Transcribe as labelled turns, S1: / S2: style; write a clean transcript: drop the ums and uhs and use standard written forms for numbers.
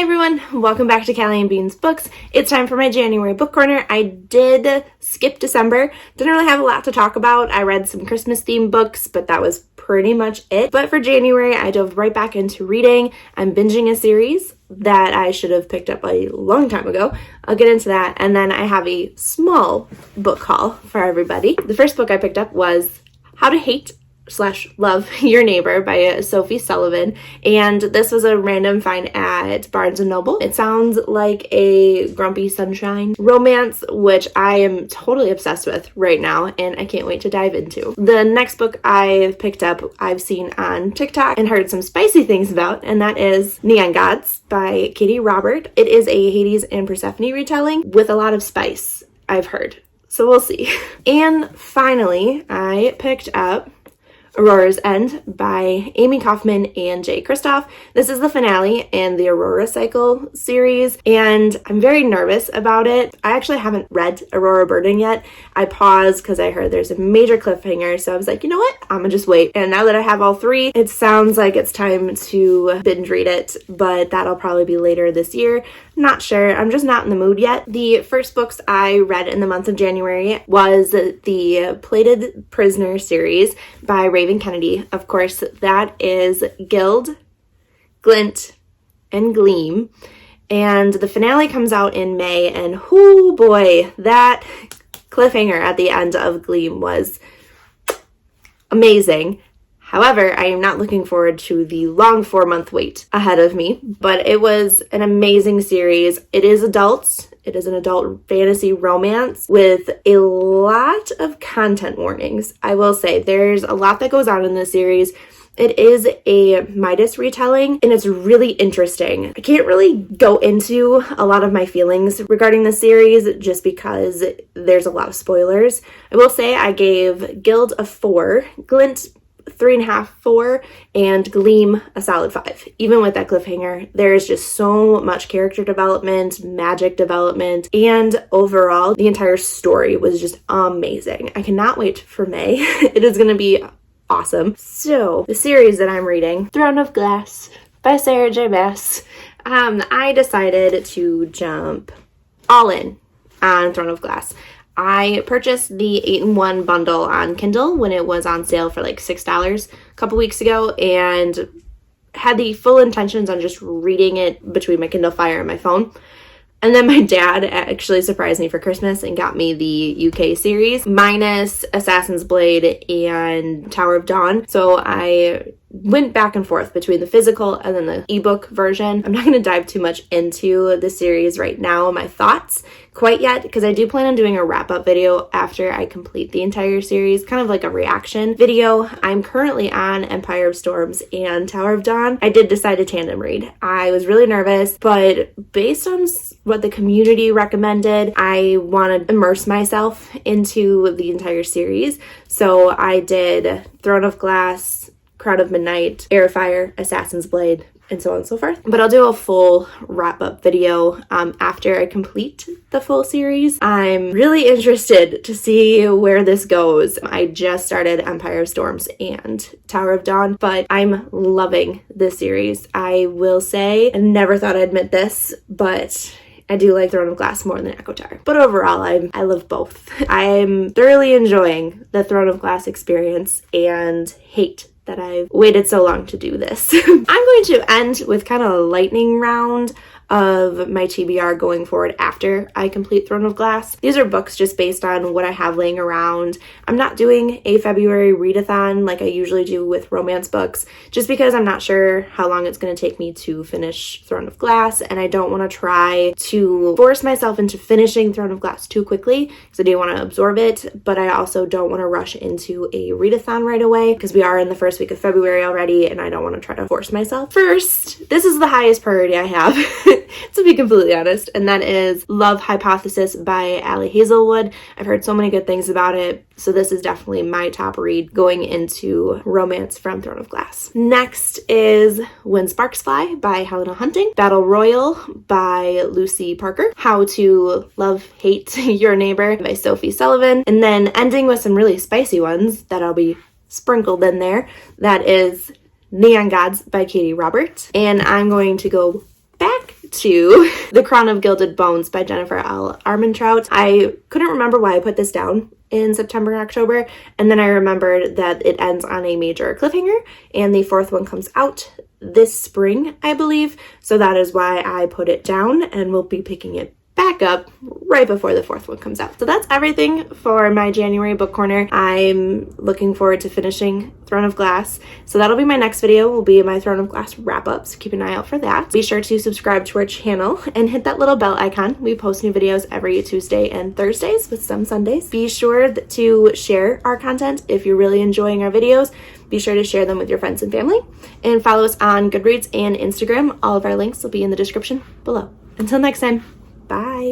S1: Hi everyone, welcome back to Callie and Beans Books. It's time for my January book corner. I did skip December. Didn't really have a lot to talk about. I read some Christmas themed books, but that was pretty much it. But for January, I dove right back into reading. I'm binging a series that I should have picked up a long time ago. I'll get into that. And then I have a small book haul for everybody. The first book I picked up was How to Hate / Love Your Neighbor by Sophie Sullivan, and this was a random find at Barnes & Noble. It sounds like a Grumpy Sunshine romance, which I am totally obsessed with right now, and I can't wait to dive into. The next book I've picked up, I've seen on TikTok and heard some spicy things about, and that is Neon Gods by Katie Robert. It is a Hades and Persephone retelling with a lot of spice, I've heard. So we'll see. And finally, I picked up Aurora's End by Amy Kaufman and Jay Kristoff. This is the finale in the Aurora Cycle series, and I'm very nervous about it. I actually haven't read Aurora Burden yet. I paused because I heard there's a major cliffhanger, so I was like, you know what? I'm gonna just wait. And now that I have all three, it sounds like it's time to binge read it, but that'll probably be later this year. Not sure. I'm just not in the mood yet. The first books I read in the month of January was the Plated Prisoner series by Raven Kennedy. Of course, that is Gilded, Glint, and Gleam. And the finale comes out in May, and oh boy, that cliffhanger at the end of Gleam was amazing. However, I am not looking forward to the long 4-month wait ahead of me, but it was an amazing series. It is adults. It is an adult fantasy romance with a lot of content warnings. I will say there's a lot that goes on in this series. It is a Midas retelling, and it's really interesting. I can't really go into a lot of my feelings regarding the series just because there's a lot of spoilers. I will say I gave Guild a 4, Glint 3.5, 4, and Gleam a solid 5. Even with that cliffhanger, there is just so much character development, magic development, and overall, the entire story was just amazing. I cannot wait for May. It is going to be awesome. So, the series that I'm reading, Throne of Glass by Sarah J. Maas. I decided to jump all in on Throne of Glass. I purchased the 8-in-1 bundle on Kindle when it was on sale for like $6 a couple weeks ago, and had the full intentions on just reading it between my Kindle Fire and my phone. And then my dad actually surprised me for Christmas and got me the UK series minus Assassin's Blade and Tower of Dawn. So I went back and forth between the physical and then the ebook version. I'm not going to dive too much into the series right now, my thoughts quite yet, because I do plan on doing a wrap-up video after I complete the entire series, kind of like a reaction video. I'm currently on Empire of Storms and Tower of Dawn. I did decide to tandem read. I was really nervous, but based on what the community recommended, I want to immerse myself into the entire series. So I did Throne of Glass, Crown of Midnight, Airfire, Assassin's Blade, and so on and so forth. But I'll do a full wrap-up video after I complete the full series. I'm really interested to see where this goes. I just started Empire of Storms and Tower of Dawn, but I'm loving this series. I will say, I never thought I'd admit this, but I do like Throne of Glass more than Echo Tower. But overall, I love both. I'm thoroughly enjoying the Throne of Glass experience and hate that I've waited so long to do this. I'm going to end with kind of a lightning round of my TBR going forward after I complete Throne of Glass. These are books just based on what I have laying around. I'm not doing a February readathon like I usually do with romance books, just because I'm not sure how long it's going to take me to finish Throne of Glass, and I don't want to try to force myself into finishing Throne of Glass too quickly, because I do want to absorb it, but I also don't want to rush into a readathon right away, because we are in the first week of February already, and I don't want to try to force myself. First, this is the highest priority I have. To be completely honest, and that is Love Hypothesis by Allie Hazelwood. I've heard so many good things about it, so this is definitely my top read going into romance from Throne of Glass. Next is When Sparks Fly by Helena Hunting, Battle Royal by Lucy Parker, How to Love Hate Your Neighbor by Sophie Sullivan, and then ending with some really spicy ones that I'll be sprinkled in there. That is Neon Gods by Katie Robert, and I'm going to go back to The Crown of Gilded Bones by Jennifer L. Armentrout. I couldn't remember why I put this down in September and October, and then I remembered that it ends on a major cliffhanger, and the fourth one comes out this spring, I believe, so that is why I put it down, and we'll be picking it back up right before the fourth one comes out. So that's everything for my January book corner. I'm looking forward to finishing Throne of Glass, so that'll be my next video, will be my Throne of Glass wrap-up, so keep an eye out for that. Be sure to subscribe to our channel and hit that little bell icon. We post new videos every Tuesday and Thursdays, with some Sundays. Be sure to share our content if you're really enjoying our videos. Be sure to share them with your friends and family, and follow us on Goodreads and Instagram. All of our links will be in the description below. Until next time, bye!